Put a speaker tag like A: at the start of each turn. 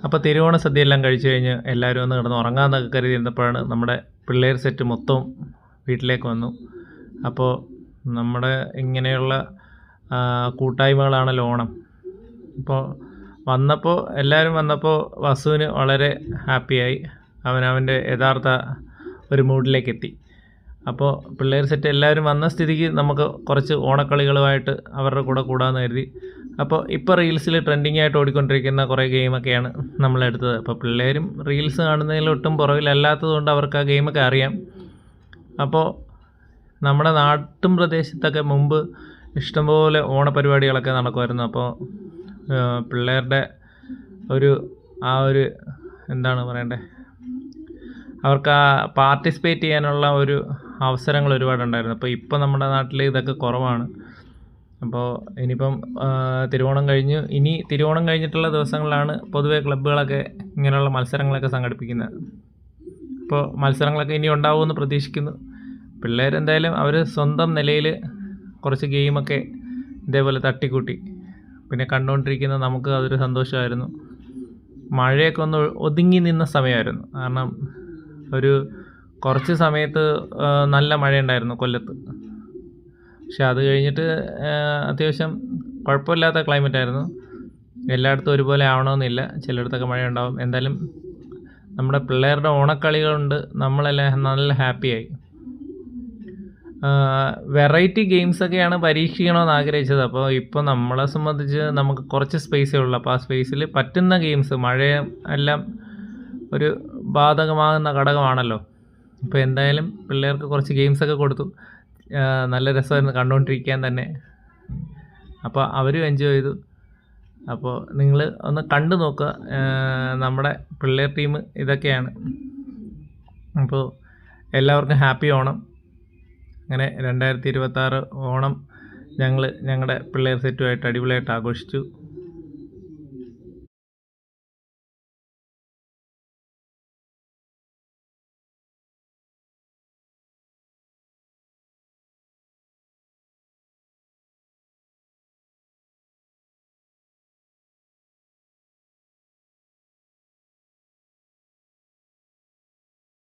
A: അപ്പോൾ തിരുവോണ സദ്യയെല്ലാം കഴിച്ചു കഴിഞ്ഞ് എല്ലാവരും ഒന്ന് കിടന്ന് ഉറങ്ങാമെന്നൊക്കെ കരുതിയിരുന്നപ്പോഴാണ് നമ്മുടെ പിള്ളേർ സെറ്റ് മൊത്തം വീട്ടിലേക്ക് വന്നു. അപ്പോൾ നമ്മുടെ ഇങ്ങനെയുള്ള കൂട്ടായ്മകളാണല്ലോ ഓണം. അപ്പോൾ എല്ലാവരും വന്നപ്പോൾ വസുവിന് വളരെ ഹാപ്പിയായി. അവൻ്റെ യഥാർത്ഥ ഒരു മൂഡിലേക്ക് എത്തി. അപ്പോൾ പിള്ളേർ സെറ്റ് എല്ലാവരും വന്ന സ്ഥിതിക്ക് നമുക്ക് കുറച്ച് ഓണക്കളികളുമായിട്ട് അവരുടെ കൂടെ കൂടാമെന്ന് കരുതി. അപ്പോൾ ഇപ്പോൾ റീൽസിൽ ട്രെൻഡിങ് ആയിട്ട് ഓടിക്കൊണ്ടിരിക്കുന്ന കുറേ ഗെയിമൊക്കെയാണ് നമ്മളെടുത്തത്. അപ്പോൾ പിള്ളേരും റീൽസ് കാണുന്നതിൽ ഒട്ടും പുറകിലല്ലാത്തത് കൊണ്ട് അവർക്ക് ആ ഗെയിമൊക്കെ അറിയാം. അപ്പോൾ നമ്മുടെ നാട്ടും പ്രദേശത്തൊക്കെ മുമ്പ് ഇഷ്ടംപോലെ ഓണപരിപാടികളൊക്കെ നടക്കുമായിരുന്നു. അപ്പോൾ പിള്ളേരുടെ ഒരു എന്താണ് പറയണ്ടേ, അവർക്ക് ആ പാർട്ടിസിപ്പേറ്റ് ചെയ്യാനുള്ള ഒരു അവസരങ്ങൾ ഒരുപാടുണ്ടായിരുന്നു. അപ്പോൾ ഇപ്പോൾ നമ്മുടെ നാട്ടിൽ ഇതൊക്കെ കുറവാണ്. അപ്പോൾ ഇനിയിപ്പം തിരുവോണം കഴിഞ്ഞിട്ടുള്ള ദിവസങ്ങളിലാണ് പൊതുവേ ക്ലബ്ബുകളൊക്കെ ഇങ്ങനെയുള്ള മത്സരങ്ങളൊക്കെ സംഘടിപ്പിക്കുന്നത്. അപ്പോൾ മത്സരങ്ങളൊക്കെ ഇനി ഉണ്ടാവുമെന്ന് പ്രതീക്ഷിക്കുന്നു. പിള്ളേരെന്തായാലും അവർ സ്വന്തം നിലയിൽ കുറച്ച് ഗെയിമൊക്കെ ഇതേപോലെ തട്ടിക്കൂട്ടി. പിന്നെ കണ്ടുകൊണ്ടിരിക്കുന്ന നമുക്ക് അതൊരു സന്തോഷമായിരുന്നു. മഴയൊക്കെ ഒന്ന് ഒതുങ്ങി നിന്ന സമയമായിരുന്നു. കാരണം ഒരു കുറച്ച് സമയത്ത് നല്ല മഴയുണ്ടായിരുന്നു കൊല്ലത്ത്. പക്ഷെ അത് കഴിഞ്ഞിട്ട് അത്യാവശ്യം കുഴപ്പമില്ലാത്ത ക്ലൈമറ്റായിരുന്നു. എല്ലായിടത്തും ഒരുപോലെ ആവണമെന്നില്ല, ചിലയിടത്തൊക്കെ മഴയുണ്ടാവും. എന്തായാലും നമ്മുടെ പിള്ളേരുടെ ഓണക്കളികളുണ്ട്, നമ്മളെല്ലാം നല്ല ഹാപ്പിയായി. വെറൈറ്റി ഗെയിംസൊക്കെയാണ് പരീക്ഷിക്കണമെന്ന് ആഗ്രഹിച്ചത്. അപ്പോൾ ഇപ്പോൾ നമ്മളെ സംബന്ധിച്ച് നമുക്ക് കുറച്ച് സ്പേസേ ഉള്ളൂ. അപ്പോൾ ആ സ്പേസിൽ പറ്റുന്ന ഗെയിംസ്, മഴയും എല്ലാം ഒരു ബാധകമാകുന്ന ഘടകമാണല്ലോ. ഇപ്പോൾ എന്തായാലും പിള്ളേർക്ക് കുറച്ച് ഗെയിംസൊക്കെ കൊടുത്തു. നല്ല രസമായിരുന്നു കണ്ടുകൊണ്ടിരിക്കാൻ തന്നെ. അപ്പോൾ അവരും എൻജോയ് ചെയ്തു. അപ്പോൾ നിങ്ങൾ ഒന്ന് കണ്ടു നോക്കുക. നമ്മുടെ പിള്ളേർ ടീം ഇതൊക്കെയാണ്. അപ്പോൾ എല്ലാവർക്കും ഹാപ്പി ഓണം. അങ്ങനെ 2026 ഓണം ഞങ്ങളുടെ പിള്ളേർ സെറ്റുമായിട്ട് അടിപൊളിയായിട്ട് ആഘോഷിച്ചു.